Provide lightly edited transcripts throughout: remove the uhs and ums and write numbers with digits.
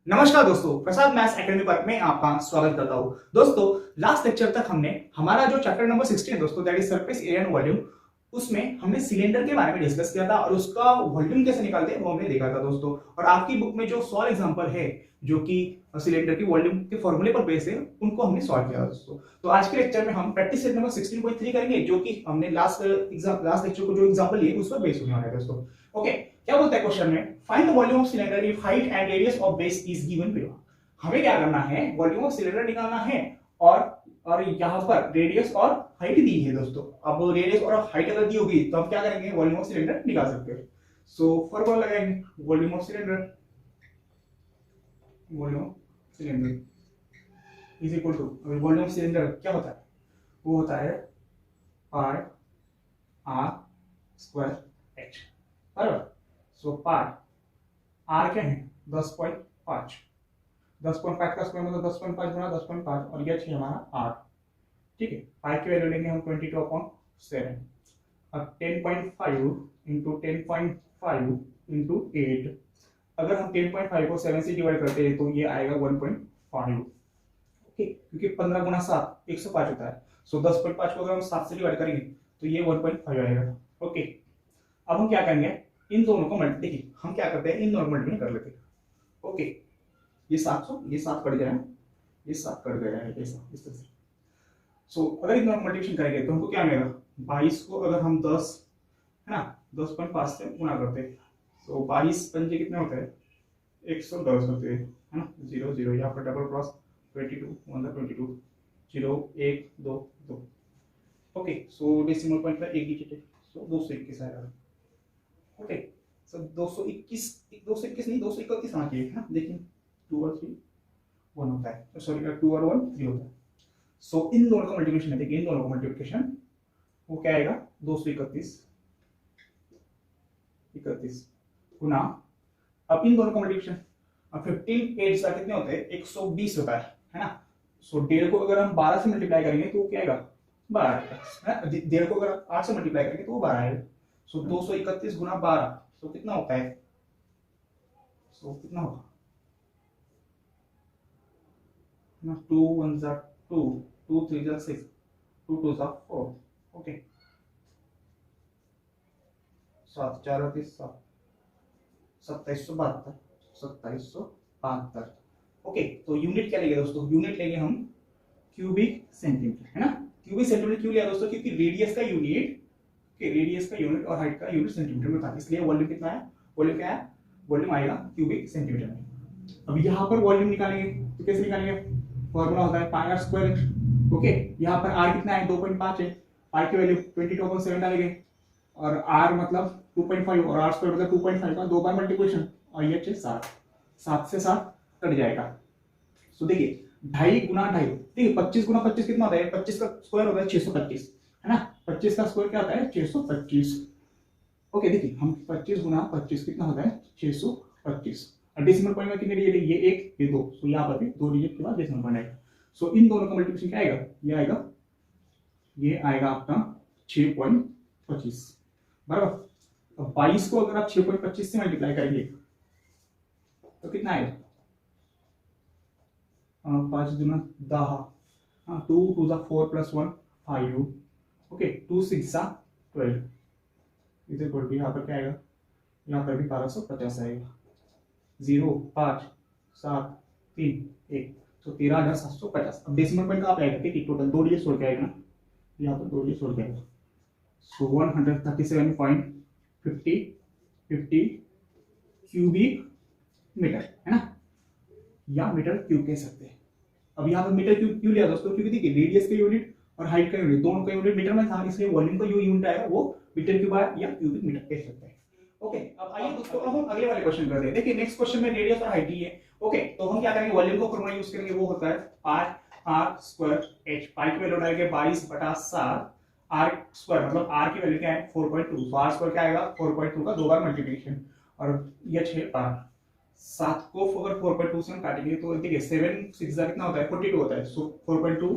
नमस्कार दोस्तों, प्रसाद maths academy पर मैं आपका स्वागत करता हूं। दोस्तों, लास्ट लेक्चर तक हमने हमारा जो चैप्टर नंबर 16 है दोस्तों, that is surface area and volume, उसमें हमने सिलेंडर के बारे में डिस्कस किया था और उसका वॉल्यूम कैसे निकालते हैं वो हमने देखा था दोस्तों। और आपकी बुक में जो सॉल्व एग्जांपल है जो कि सिलेंडर की वॉल्यूम के फॉर्मूले पर बेस है, उनको हमने सॉल्व किया दोस्तों। तो आज के लेक्चर में हम प्रैक्टिस सेट नंबर 16.3 करेंगे, जो कि हमने लास्ट लेक्चर को जो एग्जांपल लिए उस पर बेस होने वाला है दोस्तों। ओके, क्या बोलता है क्वेश्चन में, find the volume of cylinder if height and radius of base is given below. हमें क्या करना है, वॉल्यूम ऑफ सिलेंडर निकालना है और यहाँ पर रेडियस और हाइट दी है दोस्तों। अब रेडियस और हाइट अगर दी होगी तो हम क्या करेंगे, वॉल्यूम ऑफ सिलेंडर निकाल सकते हैं। सो फॉर्मूला लगाएंगे, volume of cylinder is equal to, volume of cylinder क्या होता है, वो होता है पाई आर स्क्वायर एच, बराबर। सो पाई आर क्या है 10.5, 10.5 का स्क्वायर मतलब 10.5 गुना 10.5 और ये है हमारा आर। ठीक है, पाई की वैल्यू लेंगे हम 22/7। अब 10.5 इंटू 10.5 इंटू 8, अगर हम 10.5 को 7 से डिवाइड करते हैं तो ये आएगा 1.5। ओके, क्योंकि 15 गुना 7 105 होता है। सो 10.5 को अगर हम 7 से डिवाइड करेंगे तो ये 1.5 आएगा। ओके, अब हम क्या करेंगे, इन दोनों को मल्टीप्लाई, देखिए हम क्या करते हैं, इन दोनों को मल्टीप्लाई कर लेते हैं। ओके, ये 700, ये 7 कट गया, ये 7 कट गया है, ऐसा इस तरह से। सो अगर इन दोनों मल्टीप्लिकेशन करेंगे तो हमको क्या मिलेगा, 22 को अगर हम 10 है ना 10.5 से गुना करते हैं, सो 22 पंजे कितने होते हैं 110 होते हैं, है ना। 0 0 यहाँ पर डबल क्रॉस 22 1 22 0 1 2 2। ओके, सो डेसिमल पॉइंट का एक डिजिट है, सो 221 आएगा। ओके, सो 221 नहीं 231 आना चाहिए, है ना। देखिए 2 और 3 1 होता है, सॉरी 2 और 1 3 होता है। सो इन दोनों का मल्टीप्लिकेशन है, देखिए इन दोनों का मल्टीप्लिकेशन वो क्या आएगा 231 गुना, अब इन दोनों का मल्टीप्लिकेशन, अब 15 8 का कितने होते हैं 120 होता है ना। सो 1.5 को अगर हम 12 से मल्टीप्लाई करेंगे तो वो क्या आएगा 12 आएगा, है ना। 1.5 को अगर 8 से मल्टीप्लाई करेंगे तो वो 12 आएगा। सो 231 गुना 12, तो कितना होता है, सो कितना होगा ना, 2 1 2 2 3 6 2 2 4। ओके, 7 4 7 2772। ओके, तो यूनिट क्या लेंगे दोस्तों, यूनिट लेंगे हम क्यूबिक सेंटीमीटर, है ना। क्यूबिक सेंटीमीटर क्यों लिया दोस्तों, क्योंकि रेडियस का यूनिट और हाइट का यूनिट सेंटीमीटर में था, इसलिए वॉल्यूम कितना है, वॉल्यूम क्या है, वॉल्यूम आएगा क्यूबिक सेंटीमीटर में। अब यहाँ पर वॉल्यूम निकालेंगे तो कैसे निकालेंगे, फॉर्मूला होता है पाई आर स्क्वायर। ओके, यहाँ पर आर कितना है 2.5 है, पाई की वैल्यू 22/7 डालेंगे और आर मतलब 2.5 और आर स्क्वायर मतलब 2.5 का 2 बार मल्टीप्लिकेशन और ये 7 से 7 कट जाएगा। सो देखिए 2.5 गुना 2.5, देखिए 25 गुना 25 कितना होता है, 25 का स्क्वायर होता है 625, है ना। 25 का स्क्वायर क्या होता है 625। ओके, देखिए हम 25 गुना 25 कितना होता है 625, और डेसिमल पॉइंट में कितने डिजिट है, ये 1 ये 2, सो यहाँ पर भी 2 डिजिट के बाद डेसिमल पॉइंट आएगा। सो इन दोनों का मल्टीप्लिकेशन क्या आएगा, ये आएगा आपका 6.25, बराबर। अब 22 को अगर आप 6.25 से मल्टीप्लाई करेंगे तो कितना आएगा, 5 दूना 10, 2 2 4 + 1 5। ओके, 2 6 12, इधर पर भी यहाँ पर क्या आएगा, यहाँ पर भी 1250 आएगा। 0 5 7 3 1, तो 13,750। अब डेसिमल पॉइंट कहाँ पे आएगा, ठीक है, टोटल 2 डिजिट छोड़ के आएगा ना, यहाँ पर 2 डिजिट छोड़ के आएगा। सो 137.50 क्यूबिक मीटर, है ना, या मीटर क्यूब कह सकते हैं। अब यहाँ पर मीटर क्यूब क्यों लिया दोस्तों, क्योंकि देखिए रेडियस का यूनिट और हाइट का यूनिट दोनों का यूनिट मीटर में था, इसलिए वॉल्यूम का जो यूनिट आएगा वो मीटर क्यूब या क्यूबिक मीटर कह सकते हैं। ओके, अब आइए दोस्तों, अब हम अगले वाले क्वेश्चन करते हैं। देखिए नेक्स्ट क्वेश्चन में रेडियस और हाइट ही है। ओके, तो हम क्या करेंगे, वॉल्यूम का फॉर्मूला यूज करेंगे, वो होता है पाई आर स्क्वायर एच। पाई की वैल्यू डालेंगे 22/7, आर स्क्वायर मतलब आर की वैल्यू क्या है 4.2, तो आर स्क्वायर क्या आएगा 4.2 का 2 बार मल्टीप्लिकेशन, और ये 6 बार 7 को अगर 4.2 से हम काटेंगे तो देखिए 7 6 कितना होता है 42 होता है। सो 4.2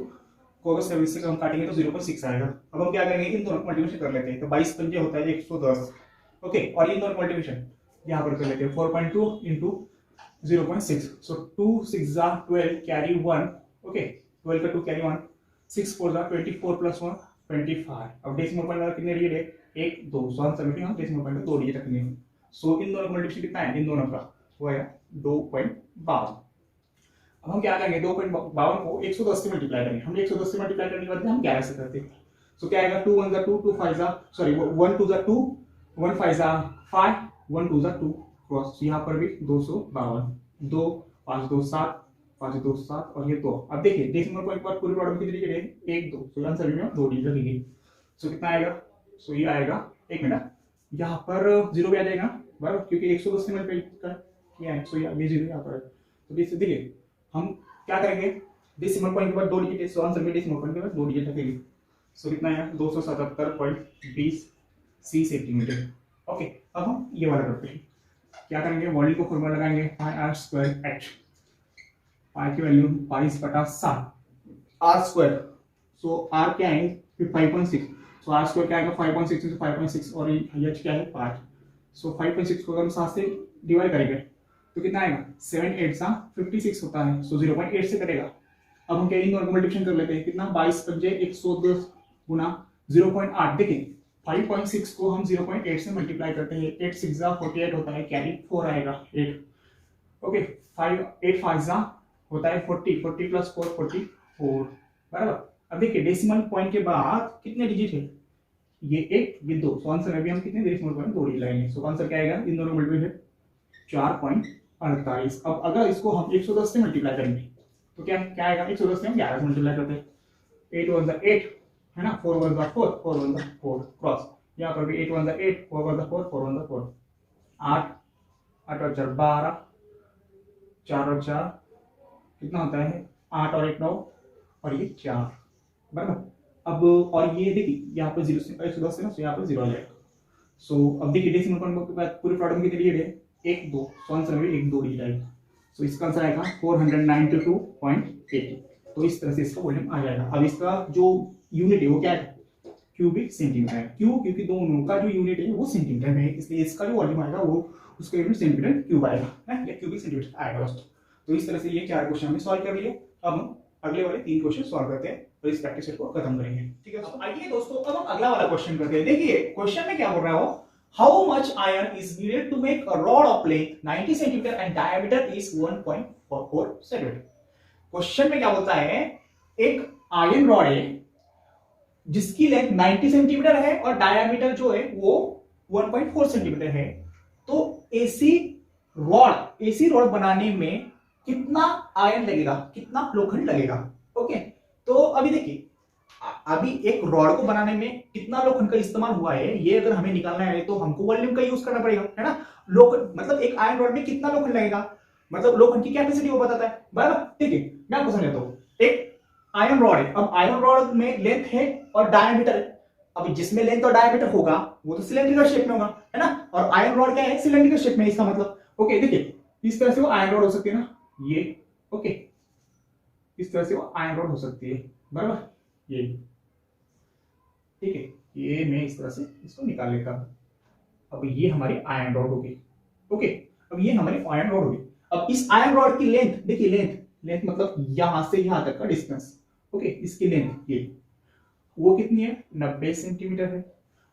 को अगर 7 से हम काटेंगे तो 0.6 आएगा। अब हम क्या करेंगे, इन दोनों मल्टीप्लिकेशन कर लेते हैं, तो 22 पंजे होता है 110। ओके, और इन दोनों मल्टीप्लिकेशन यहाँ पर कर लेते हैं 4.2 into 0.6, so 2 6 are 12 carry 1, okay 12 का 2 carry 1, 6 4 are 24 plus 1 25। अब डेसिमल पॉइंट वाला कितने डिजिट है, 1 2, सो आंसर में हम डेसिमल पॉइंट का 2 डिजिट रखेंगे। सो इन दोनों का मल्टीप्लिकेशन कितना है, इन दोनों का वो है 2.52। अब हम क्या करेंगे, 2.52 को 110 से मल्टीप्लाई करेंगे। हम 110 से मल्टीप्लाई करने के बाद हम 11 से करते हैं। सो क्या आएगा, 2 1 2 2 5 सॉरी 1 2 2 1 5 5 1 2 2 क्रॉस, यहाँ पर भी 252, 2 5 2 7 5 2 7 और ये 2। अब देखिए डेसिमल पॉइंट पर पूरे प्रोडक्ट कितनी डिजिट है, 1 2, सो आंसर में 2 डिजिट लगेगी। सो कितना आएगा, सो ये आएगा, एक मिनट यहाँ पर 0 भी आ जाएगा बराबर, क्योंकि 110 से मल्टीप्लाई किया है, सो ये 0 यहाँ पर है। तो देखिए हम क्या करेंगे, डेसिमल पॉइंट के बाद 2 डिजिट है, सो आंसर में डेसिमल पॉइंट के बाद 2 डिजिट रखेंगे। सो कितना है, 277.20 सेंटीमीटर। ओके, अब हम ये वाला करते हैं, क्या करेंगे, वॉल्यूम को फॉर्मूला लगाएंगे pi r square h, pi की value 22/7 r square, so r क्या है 5.6, सो आर स्क्वायर क्या आएगा 5.6 into 5.6 और एच क्या है 5, सो 5.6 को अगर हम 7 से डिवाइड करेंगे तो कितना आएगा, 7 8 सा 56 होता है, सो 0.8 से करेगा। अब हम क्या इन दोनों को मल्टीप्लिकेशन कर लेते हैं, कितना 22 पंजे 110 गुना 0.8। देखिए 5.6 को हम 0.8 से मल्टीप्लाई करते हैं, 8 6 48 होता है, कैरी 4 आएगा 8, ओके 5 8 5 होता है 40, 40 प्लस 4 44 बराबर। अब देखिए डेसिमल पॉइंट के बाद कितने डिजिट है, ये 1 ये 2, सो आंसर में भी हम कितने डेसिमल पॉइंट 2 डिजिट लगाएंगे। सो आंसर क्या आएगा, इन दोनों मल्टीप्लिकेशन 4.48। अब अगर इसको हम 110 से मल्टीप्लाई करेंगे तो क्या क्या आएगा, 110 से हम 11 से मल्टीप्लाई करते हैं, 8 1 8 है ना, 4 1 4 4 1 4 क्रॉस, यहाँ पर भी 8 1 8 4 1 4 4 1 4 8 8 और 4 12 4 और 4 कितना होता है 8 और 1 9 और ये 4 बराबर। अब और ये देखिए यहाँ पर 0 से 110 से ना, तो यहाँ पर 0 आ जाएगा। सो अब देखिए डेसिमल पॉइंट के बाद पूरे प्रोडक्ट में कितनी डिजिट है, 1 2, सो आंसर में 1 2 डिजिट आएगा। सो इसका आंसर आएगा 492.80। तो इस तरह से इसका वॉल्यूम आ जाएगा। अब इसका जो यूनिट है वो क्या है, क्यूबिक सेंटीमीटर है। क्यों, क्योंकि दोनों का जो यूनिट है वो सेंटीमीटर में है, इसलिए इसका जो वॉल्यूम आएगा वो उसका यूनिट सेंटीमीटर क्यूब आएगा, है या क्यूबिक सेंटीमीटर आएगा दोस्तों। तो इस तरह से ये 4 क्वेश्चन हमने सॉल्व कर लिए। अब हम अगले वाले 3 क्वेश्चन सॉल्व करते हैं और इस प्रैक्टिस सेट को खत्म करेंगे, ठीक है। अब आइए दोस्तों अब हम अगला वाला क्वेश्चन करते हैं। देखिए क्वेश्चन में क्या बोल रहा है वो, how much iron is needed to make a rod of length 90 centimetre and diameter is 1.44 centimetre. Question में क्या बोलता है, एक आयरन रॉड है जिसकी लेंथ 90 सेंटीमीटर है और डायमीटर जो है वो 1.4 सेंटीमीटर है। तो एसी रॉड बनाने में कितना आयरन लगेगा, कितना लोखंड लगेगा। ओके, तो अभी देखिए अभी एक रॉड को बनाने में कितना लोखंड का इस्तेमाल हुआ है ये अगर हमें निकालना है तो हमको वॉल्यूम का यूज करना पड़ेगा, है ना। लोखंड मतलब एक आयरन रॉड में कितना लोखंड लगेगा, मतलब लोखंड की कैपेसिटी वो बताता है बराबर। ठीक है, मैं आपको समझाता हूं। एक आयरन रॉड है, अब आयरन रॉड में लेंथ है और डायमीटर है। अब जिसमें लेंथ और डायमीटर होगा वो तो सिलेंड्रिकल शेप में होगा, है ना, और आयरन रॉड क्या है, सिलेंड्रिकल शेप में, इसका मतलब ओके। देखिए इस तरह से वो आयरन रॉड हो सकती है ना, ये ओके, इस तरह से वो आयरन रॉड हो सकती है बराबर, ये ठीक है। ये मैं इस तरह से इसको निकाल लेता हूं। अब ये हमारी आयरन रॉड होगी, ओके। अब ये हमारी आयरन रॉड होगी। अब इस आयरन रॉड की लेंथ देखिए, लेंथ मतलब यहां से यहां तक का डिस्टेंस, ओके। इसकी लेंथ ये वो कितनी है, 90 सेंटीमीटर है,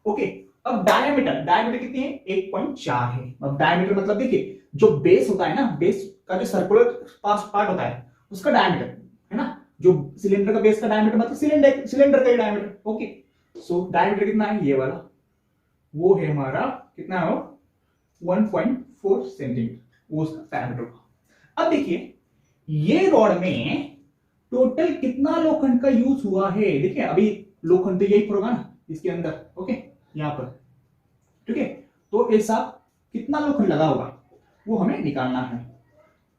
ओके। अब डायमीटर कितनी है, 1.4 है। अब डायमीटर मतलब देखिए जो बेस होता है ना, बेस का जो सर्कुलर पार्ट होता है उसका डायमीटर, है ना। जो सिलेंडर का बेस का डायमीटर मतलब सिलेंडर का डायमीटर, ओके। सो डायमीटर कितना है, ये वाला वो है हमारा कितना है, 1.4 सेंटीमीटर, वो उसका डायमीटर होगा। अब देखिए ये रॉड में टोटल कितना लोखंड का यूज हुआ है। देखिए अभी लोखंड तो यही होगा ना इसके अंदर, ओके, यहां पर, ठीक है। तो ऐसा कितना लोखंड लगा होगा वो हमें निकालना है।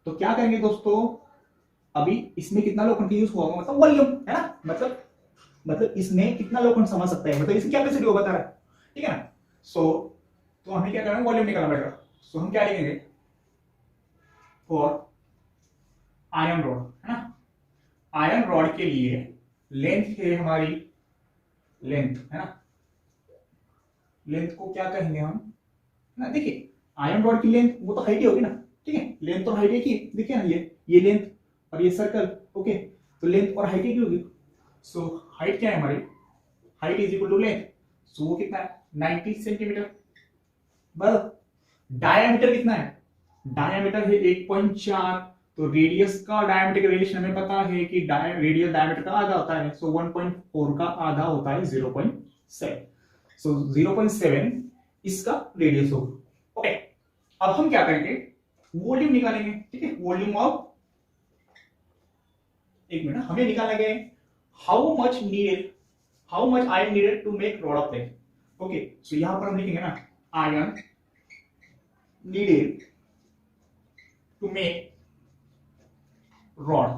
तो क्या करेंगे दोस्तों, अभी इसमें कितना लोखंड का यूज हुआ होगा मतलब वॉल्यूम, है ना, मतलब इसमें कितना लोखंड समा सकता है, मतलब इसकी कैपेसिटी वो बता रहा है, ठीक है ना। तो हमें क्या करना है, वॉल्यूम निकालना पड़ेगा। सो हम क्या लिखेंगे, फॉर आयरन रॉड, है ना, आयरन रॉड के लिए लेंथ है हमारी, लेंथ है ना, लेंथ को क्या कहेंगे हम ना, देखिए आयरन रॉड की लेंथ वो तो हाइट ही होगी ना, ठीक है, लेंथ और हाइट एक ही देखिए ना, ये लेंथ और ये सर्कल, ओके, तो लेंथ और हाइट एक ही होगी। सो हाइट क्या है हमारी, height is equal to length, so वो कितना है 90 सेंटीमीटर। बराबर, डायमीटर कितना है, डायमीटर है 1.4, तो रेडियस का डायमीटर का रिलेशन हमें पता है कि रेडियस डायमीटर का आधा होता है, सो 1.4 का आधा होता है 0.7, सो 0.7 इसका रेडियस होगा। ओके, अब हम क्या करेंगे, वॉल्यूम निकालेंगे, ठीक है, वॉल्यूम ऑफ, एक मिनट, हमें निकालना गया है how much iron needed to make rod of length. Okay, so यहां पर हम लिखेंगे ना iron needed to make rod,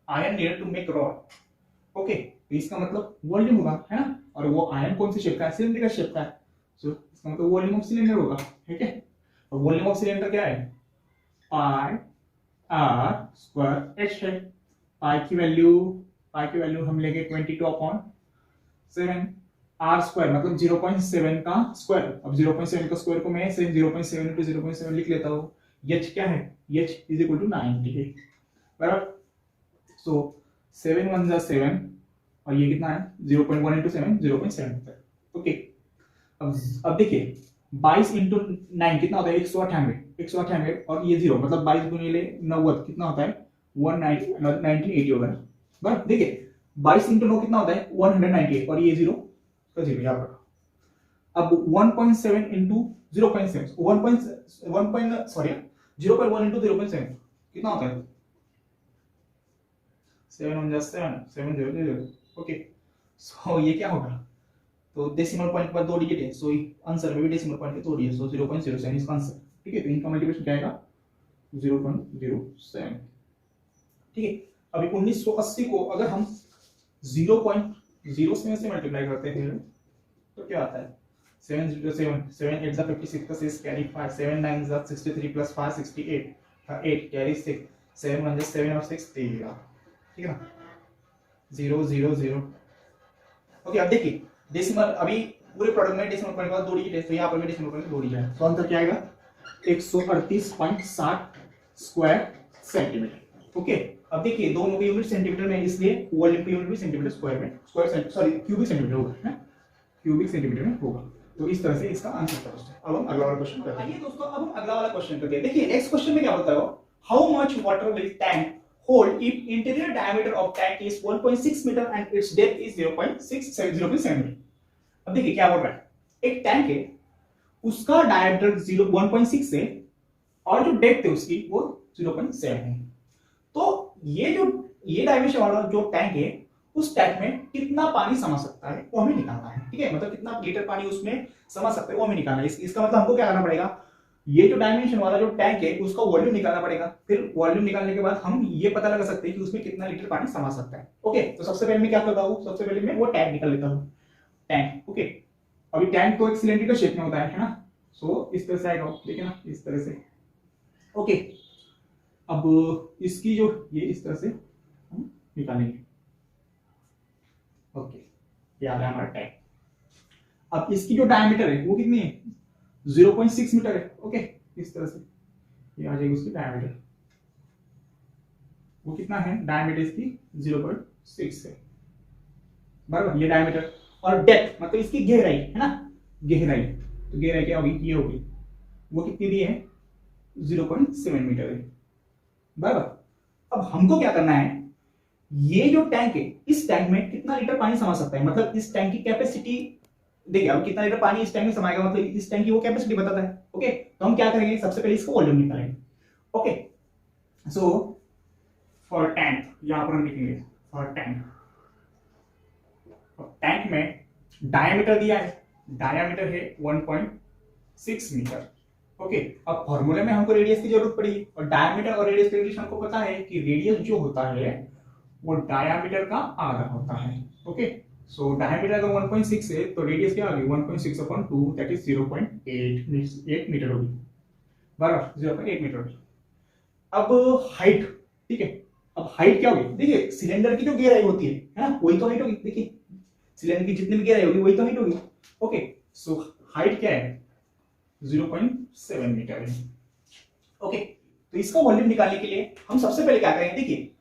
iron needed to make rod. Okay, तो इसका मतलब वॉल्यूम होगा, है ना, और वो आयरन कौन से शेप का है, सिलेंडर का शेप का है, सो इसका मतलब वॉल्यूम ऑफ सिलेंडर होगा, ठीक है। और वॉल्यूम ऑफ सिलेंडर क्या है, पाई आर स्क्वायर एच है। पाई की वैल्यू हम लेंगे 22/7, आर स्क्वायर मतलब 0.7 का स्क्वायर, अब 0.7 का स्क्वायर को मैं 0.7 into 0.7 लिख लेता हूँ। एच क्या है, एच इज इक्वल टू 90, बराबर, सो 7 1 जा 7 और ये कितना है 0.1 into 7 0.7। ओके, अब देखिए 22 into 9 कितना होता है 198 और ये 0 मतलब 22 गुणिले 90 कितना होता है 1980 होगा ना। बराबर, देखिए 22 into 9 कितना होता है 198 और ये 0 का 0 यहाँ पर। अब 1.7 into 0.7 0.1 into 0.7 कितना होता है 7 1 जा 7 7 0 0। ओके, सो ये क्या होगा, तो डेसिमल पॉइंट पर 2 डिजिट है, सो आंसर में भी डेसिमल पॉइंट पे 2 डिजिट, सो 0.07 इसका आंसर, ठीक है। तो इनका मल्टीप्लिकेशन क्या आएगा 0.07, ठीक है। अभी 1980 को अगर हम 0.0 से मल्टीप्लाई करते हैं तो क्या आता है 707 7 8 56 का 6 कैरी 5 7 9 63 प्लस 5 68 8 कैरी 6 7 1 7 और 6 13, ठीक है ना, 0 0 0। ओके, अब देखिए डेसिमल, अभी पूरे प्रोडक्ट में डेसिमल पॉइंट के बाद 2 डिजिट है, तो यहाँ पर भी डेसिमल पॉइंट 2 डिजिट है, तो आंसर क्या आएगा 138.60 स्क्वायर सेंटीमीटर। ओके, अब देखिए दोनों की यूनिट सेंटीमीटर में, इसलिए वॉल्यूम की यूनिट भी सेंटीमीटर स्क्वायर में, क्यूबिक सेंटीमीटर होगा, है क्यूबिक सेंटीमीटर में होगा। तो इस तरह से इसका आंसर करते हैं। अब हम अगला वाला क्वेश्चन करते हैं। आइए दोस्तों, अब हम अगला वाला क्वेश्चन करते हैं। देखिए नेक्स्ट क्वेश्चन में क्या होता है, how much water will tank hold if interior diameter of tank is 1.6 meter and its depth is 0.7 meter। अब देखिए क्या बोल रहा है, एक टैंक है उसका डायमीटर 1.6 है और जो डेप्थ है उसकी वो 0.7 है। तो ये डायमेंशन वाला जो टैंक है उस टैंक में कितना पानी समा सकता है वो हमें निकालना है, ठीक है, मतलब कितना लीटर पानी उसमें समा सकता है वो हमें निकालना है। इसका मतलब हमको क्या करना पड़ेगा, ये जो डायमेंशन वाला जो टैंक है उसका वॉल्यूम निकालना पड़ेगा, फिर वॉल्यूम निकालने के बाद हम ये पता लगा सकते हैं कि उसमें कितना लीटर पानी समा सकता है। ओके, तो सबसे पहले मैं क्या करता हूँ, सबसे पहले मैं वो टैंक निकाल लेता हूँ, टैंक। ओके, अभी टैंक तो एक सिलेंड्रिकल शेप में होता है ना, सो इस तरह से आएगा, देखिए ना इस तरह से। ओके, अब इसकी जो ये इस तरह से हम निकालेंगे। ओके, ये आ रहा है हमारा टैंक। अब इसकी जो डायमीटर है वो कितनी है 0.6 मीटर है। ओके, इस तरह से ये आ जाएगी उसकी डायमीटर, वो कितना है डायमीटर इसकी 0.6 है, बराबर, ये डायमीटर। और डेप्थ मतलब इसकी गहराई है ना, गहराई, तो गहराई क्या होगी, ये होगी, वो कितनी दी है 0.7 मीटर है, बराबर। अब हमको क्या करना है, ये जो टैंक है इस टैंक में कितना लीटर पानी समा सकता है, मतलब इस टैंक की कैपेसिटी देखिए, अब कितना लीटर पानी इस टैंक में समाएगा, मतलब इस टैंक की वो कैपेसिटी बताता है। ओके, तो हम क्या करेंगे, सबसे पहले इसको वॉल्यूम निकालेंगे। ओके, सो फॉर टैंक यहां पर हम लिखेंगे फॉर टैंक, टैंक में डायमीटर दिया है, डायमीटर है 1.6 मीटर। ओके, अब फॉर्मूले में हमको रेडियस की जरूरत पड़ी और डायमीटर और रेडियस का रिलेशन हमको पता है कि रेडियस जो होता है वो डायमीटर का आधा होता है। ओके, सो डायमीटर अगर 1.6 है तो रेडियस क्या होगी 1.6/2 दैट इज 0.8 मीटर होगी, बराबर, 0.8 मीटर होगी। अब हाइट, ठीक है, अब हाइट क्या होगी, देखिए सिलेंडर की जो गहराई होती है ना वही तो हाइट होगी, देखिए सिलेंडर की जितनी भी गहराई होगी वही तो हाइट होगी। ओके, सो हाइट क्या है 0.7 मीटर है। ओके, तो इसका वॉल्यूम निकालने के लिए हम सबसे पहले क्या करेंगे, देखिए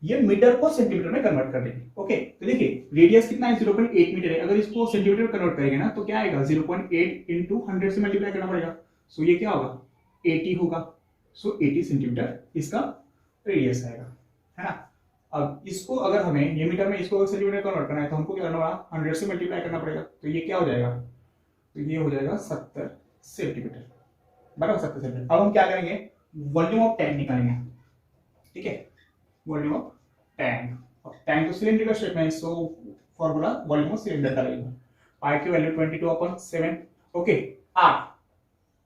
ये मीटर को सेंटीमीटर में कन्वर्ट कर देंगे। ओके, तो देखिए रेडियस कितना है 0.8 मीटर है, अगर इसको सेंटीमीटर में कन्वर्ट करेंगे ना तो क्या आएगा 0.8 इंटू 100 से मल्टीप्लाई करना पड़ेगा। सो ये क्या होगा 80 होगा। सो 80 सेंटीमीटर इसका रेडियस आएगा, है ना। अब इसको अगर हमें ये मीटर में इसको अगर सेंटीमीटर कन्वर्ट करना है तो हमको क्या करना होगा 100 से मल्टीप्लाई करना पड़ेगा। तो ये क्या हो जाएगा, तो ये हो जाएगा 70 सेंटीमीटर, बराबर 70 सेंटीमीटर। अब हम क्या करेंगे वॉल्यूम ऑफ टैंक निकालेंगे, ठीक है, वॉल्यूम ऑफ टैंक। अब टैंक तो सिलेंडर शेप में है, so formula volume of cylinder का लगेगा। पाई की वैल्यू 22/7। ओके,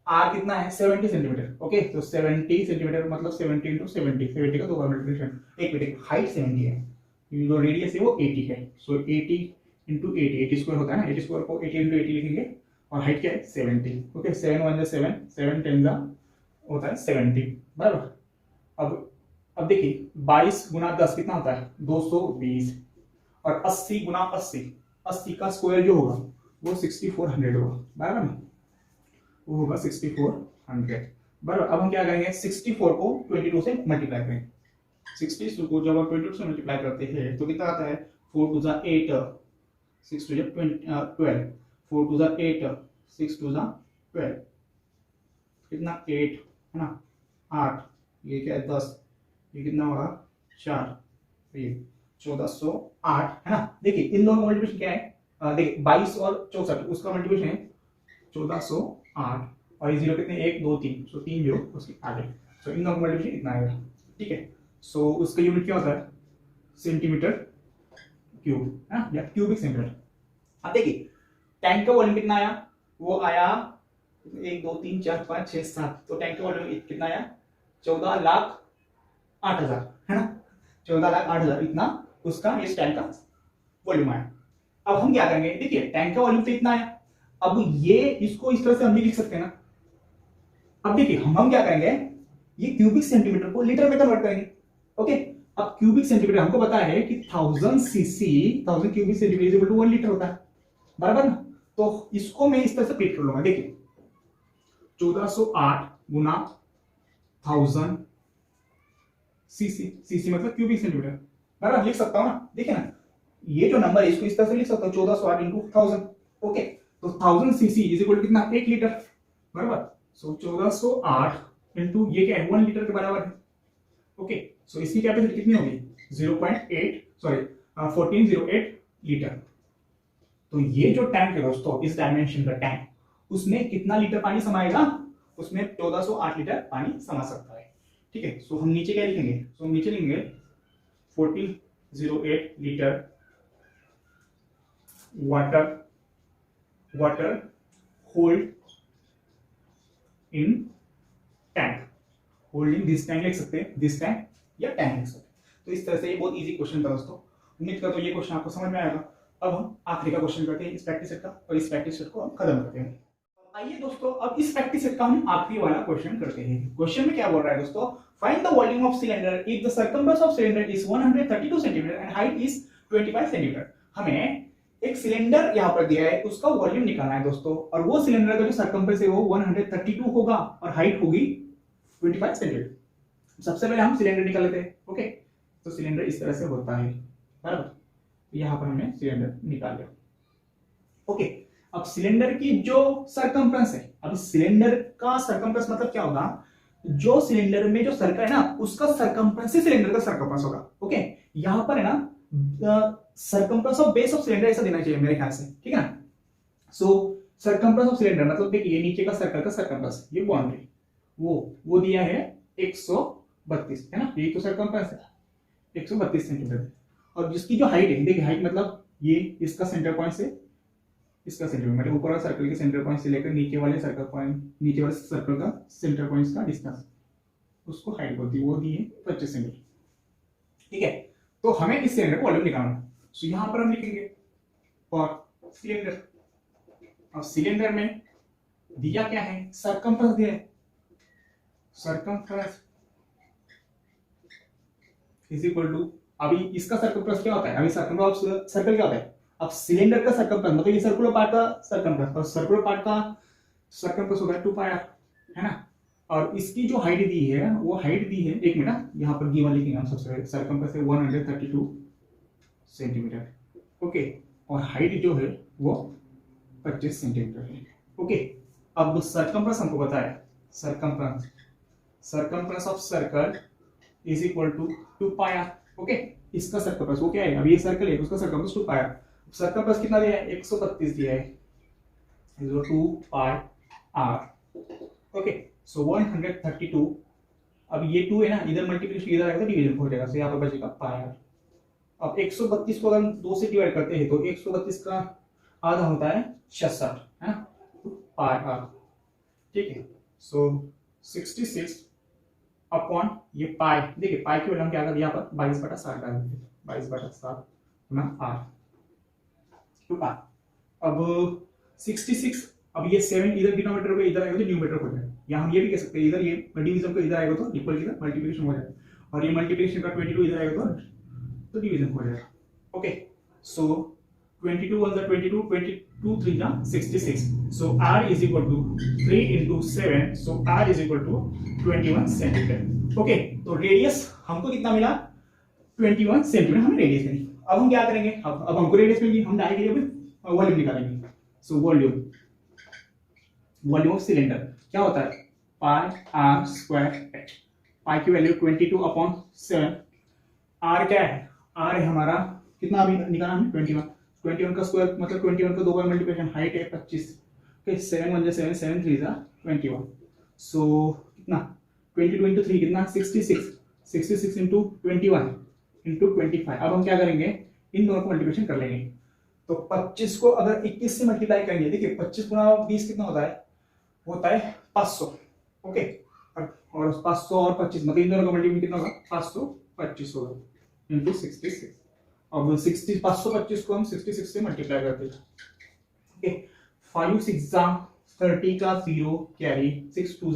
आर कितना है 70 सेंटीमीटर। ओके, तो 70 सेंटीमीटर मतलब 70 इंटू 70, 70 का 2 बार मल्टीप्लिकेशन, एक मीटर हाइट 70 है, जो रेडियस है वो 80 है। सो 80 इंटू 80 स्क्वायर होता है ना, 80 स्क्वायर को 80 इंटू 80 लिखेंगे और हाइट क्या है 70। ओके, 7 1 जा 7, 7 10 जा होता है 70, बराबर। अब देखिए 22 गुना 10 कितना होता है 220, और 80 गुना 80, 80 का स्क्वायर जो होगा वो 6400 होगा, बराबर ना, वो होगा 6400, बराबर। अब हम क्या करेंगे 64 को 22 से मल्टीप्लाई करेंगे। 62 को जब आप 22 से मल्टीप्लाई करते हैं तो कितना आता है 4 2 जा 8, 6 2 जा 12, 4 2 जा 8, 6 2 जा 12, कितना 8 है ना, 8, ये क्या है 10, ये कितना होगा 4, ये 1408 है ना। देखिए इन दोनों का मल्टीप्लिकेशन क्या है, देखिए 22 और 64 उसका मल्टीप्लिकेशन है 1408, और ये जीरो कितने 1 2 3, सो 3 जीरो उसके आगे, सो इन दोनों का मल्टीप्लिकेशन इतना आएगा, ठीक है। सो उसका यूनिट क्या होता है सेंटीमीटर क्यूब, है ना, या क्यूबिक सेंटीमीटर। अब देखिए टैंक का वॉल्यूम कितना आया, वो आया 1 2 3 4 5 6 7, तो टैंक का वॉल्यूम कितना आया 14,08,000, है ना, 14,08,000 इतना उसका इस टैंक का वॉल्यूम आया। अब हम क्या करेंगे, देखिए टैंक का वॉल्यूम तो इतना आया, अब ये इसको इस तरह से हम भी लिख सकते हैं ना। अब देखिए हम क्या करेंगे, ये क्यूबिक सेंटीमीटर को लीटर में कन्वर्ट करेंगे। ओके, अब क्यूबिक सेंटीमीटर हमको पता है कि 1000 CC 1000 cubic centimetre is equal to 1 litre होता है, बराबर ना। तो इसको मैं इस तरह से प्लीट कर लूंगा, देखिए 1408 गुना 1000 सीसी, सीसी मतलब क्यूबिक सेंटीमीटर, बराबर लिख सकता हूं ना। देखिए ना ये जो नंबर है इसको इस तरह से लिख सकता हूं 1408 इंटू 1000। ओके, तो 1000 सीसी इज इक्वल टू कितना 1 लीटर, बराबर। सो 1408 इंटू ये क्या है 1 लीटर के बराबर है। ओके, सो इसकी कैपेसिटी कितनी होगी 1408 लीटर। तो ये जो टैंक है दोस्तों इस डायमेंशन का टैंक, उसमें कितना लीटर पानी समाएगा, उसमें 1408 लीटर पानी समा सकता है, ठीक है। सो हम नीचे क्या लिखेंगे, सो हम नीचे लिखेंगे 1408 litre water hold in tank, hold in this tank लिख सकते हैं, दिस टैंक या टैंक लिख सकते हैं। तो इस तरह से ये बहुत इजी क्वेश्चन था दोस्तों, उम्मीद करता हूं ये क्वेश्चन आपको समझ में आएगा। अब हम आखिरी का क्वेश्चन करते हैं इस प्रैक्टिस सेट का, और इस प्रैक्टिस सेट को हम खत्म करते हैं। आइए दोस्तों अब इस प्रैक्टिस सेट का हम आखिरी वाला क्वेश्चन करते हैं। क्वेश्चन में क्या बोल रहा है दोस्तों, find the volume of cylinder if the circumference of cylinder is 132 centimetre and height is 25 centimetre. हमें एक सिलेंडर यहां पर दिया है, उसका वॉल्यूम निकालना है दोस्तों, और वो सिलेंडर का जो सर्कम्फरेंस है वो 132 होगा और हाइट होगी 25 सेंटीमीटर। सबसे पहले हम सिलेंडर निकाल लेते हैं। ओके, तो सिलेंडर इस तरह से होता है, बराबर। यहां पर हमने सिलेंडर निकाल लिया। ओके, अब सिलेंडर की जो सरकमफ्रेंस है, अब सिलेंडर का सरकमफ्रेंस मतलब क्या होगा, जो सिलेंडर में जो सर्कल है ना उसका सरकमफ्रेंस ही सिलेंडर का सरकमफ्रेंस होगा। ओके, यहां पर है ना circumference of base of cylinder ऐसा देना चाहिए मेरे ख्याल से, ठीक है ना। सो सरकमफ्रेंस ऑफ सिलेंडर मतलब देखिए नीचे का सर्कल का सरकमफ्रेंस, ये बाउंड्री वो दिया है 132, है ना, ये तो सरकमफ्रेंस है 132 सेंटीमीटर, और जिसकी जो हाइट है, देखिए हाइट मतलब ये इसका सेंटर पॉइंट से इसका सेंटर पॉइंट, मतलब ऊपर वाले सर्कल के सेंटर पॉइंट से लेकर नीचे वाले सर्कल पॉइंट, नीचे वाले सर्कल का सेंटर पॉइंट का डिस्टेंस, उसको हाइट बोलती है, वो दी है 25 सेंटीमीटर, ठीक है। तो हमें इस सिलेंडर को वॉल्यूम निकालना है, तो यहां पर हम लिखेंगे फॉर सिलेंडर। अब सिलेंडर में दिया क्या है, सरकमफ्रेंस दिया है, सरकमफ्रेंस इज इक्वल टू, अभी इसका सरकमफ्रेंस क्या होता है, अभी सरकमफ्रेंस सर्कल क्या होता है, अब सिलेंडर का सरकमफ्रेंस मतलब ये सर्कुलर पार्ट का सरकमफ्रेंस, और सर्कुलर पार्ट का सरकमफ्रेंस होगा 2 पाई r, है ना। और इसकी जो हाइट दी है वो हाइट दी है, एक मिनट यहाँ पर गिवन लिखेंगे हम सबसे पहले, सरकमफ्रेंस है 132 सेंटीमीटर, ओके, और हाइट जो है वो 25 सेंटीमीटर है, ओके। अब सरकमफ्रेंस हमको पता है, circumference of circle is equal to 2 pi r, okay. इसका सर्कमफ्रेंस वो क्या है, अब ये सर्कल है उसका सर्कमफ्रेंस 2 पाई आर, सर्कमफ्रेंस कितना दिया है 132 दिया है, 2 पाई आर, ओके। सो 132, अब ये 2 है ना, इधर मल्टीप्लिकेशन इधर आएगा तो डिवीजन हो जाएगा, तो यहाँ पर बचेगा पाई आर। अब 132 को अगर हम 2 से डिवाइड करते हैं तो 132 का आधा होता है 66, है ना, पाई आर, ठीक है। सो 66 अपॉन ये पाई, देखिए पाई की वैल्यू हम क्या कर दिया यहाँ पर 22/7 डाल देते हैं, 22/7 गुना आर टू आर। अब 66, अब ये 7 इधर डिनोमिनेटर पे इधर आएगा तो न्यूमरेटर हो जाएगा, या हम ये भी कह सकते हैं इधर ये डिवीजन को इधर आएगा तो इक्वल इधर मल्टीप्लिकेशन हो जाएगा, और ये मल्टीप्लिकेशन का 22 इधर आएगा तो डिवीजन हो जाएगा, ओके। सो 22 1 जा 22, 22 3 जा 66, so r is equal to 3 into 7, so r is equal to 21 centimetre, okay. तो रेडियस हमको कितना मिला 21 सेंटीमीटर, हमें रेडियस मिली। अब हम क्या करेंगे, अब हमको रेडियस मिल गई, हम डायरेक्टली वॉल्यूम निकालेंगे। सो वॉल्यूम ऑफ सिलेंडर क्या होता है, पाई आर स्क्वायर एच, पाई की वैल्यू 22/7, आर क्या है, आर है हमारा कितना अभी निकाला हमने 21 का स्क्वायर मतलब 21 का 2 बार मल्टीप्लिकेशन, हाइट है 25, ओके, 7 1 7 7 3 21, सो कितना 22 into 3 कितना 66, 66 into 21 into 25। अब हम क्या करेंगे, इन दोनों को मल्टीप्लिकेशन कर लेंगे, तो 25 को अगर 21 से मल्टीप्लाई करेंगे, देखिए 25 गुना 20 कितना होता है 500, ओके, और 500 और 25 मतलब इन दोनों का मल्टीप्लिकेशन कितना होगा 525 होगा इंटू 66। अब 60 525 को हम 66 से मल्टीप्लाई करते हैं, ओके। 5 6 जा 30 का 0 कैरी, 6 2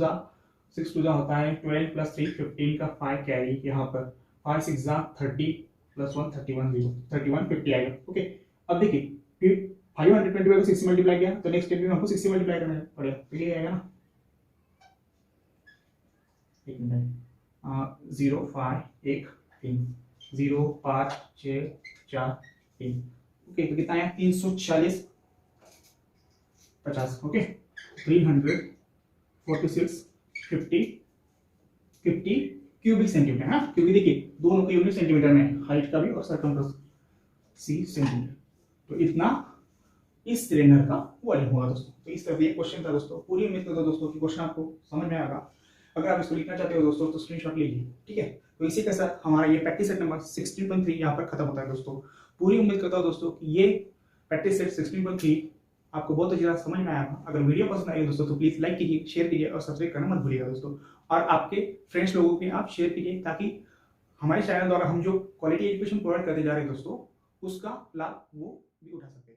जा होता है 12 प्लस 3 15 का 5 कैरी, यहाँ पर 5 6 जा 30 प्लस 1 31 0 31 50 आएगा, ओके। अब देखिए 525 को 6 से मल्टीप्लाई किया तो नेक्स्ट स्टेप में हमको 6 से मल्टीप्लाई करना पड़ेगा, तो ये आएगा ना, एक मिनट 0 5 1 3 0 5 6 4 3, ओके, तो कितना है 340 50, ओके, 346 50 क्यूबिक सेंटीमीटर, हाँ, क्योंकि देखिए दोनों का यूनिट सेंटीमीटर में, हाइट का भी और सर्कमफ्रेंस सी सेंटीमीटर, तो इतना इस सिलेंडर का वॉल्यूम होगा दोस्तों। तो इस तरह ये क्वेश्चन था दोस्तों, पूरी उम्मीद करता हूं दोस्तों कि क्वेश्चन आपको समझ में आएगा। अगर आप इसको लिखना चाहते हो दोस्तों तो स्क्रीनशॉट लीजिए, ठीक है। तो इसी के साथ हमारा ये प्रैक्टिस सेट नंबर 16.3 यहाँ पर खत्म होता है दोस्तों। पूरी उम्मीद करता हूँ दोस्तों कि ये प्रैक्टिस सेट 16.3 आपको बहुत अच्छी तरह समझ में आया। अगर वीडियो पसंद आई दोस्तों तो प्लीज लाइक कीजिए, शेयर कीजिए और सब्सक्राइब करना मत भूलिएगा दोस्तों, और आपके फ्रेंड्स लोगों के आप शेयर कीजिए, ताकि हमारे चैनल द्वारा हम जो क्वालिटी एजुकेशन प्रोवाइड करते जा रहे हैं दोस्तों उसका लाभ वो भी उठा सके।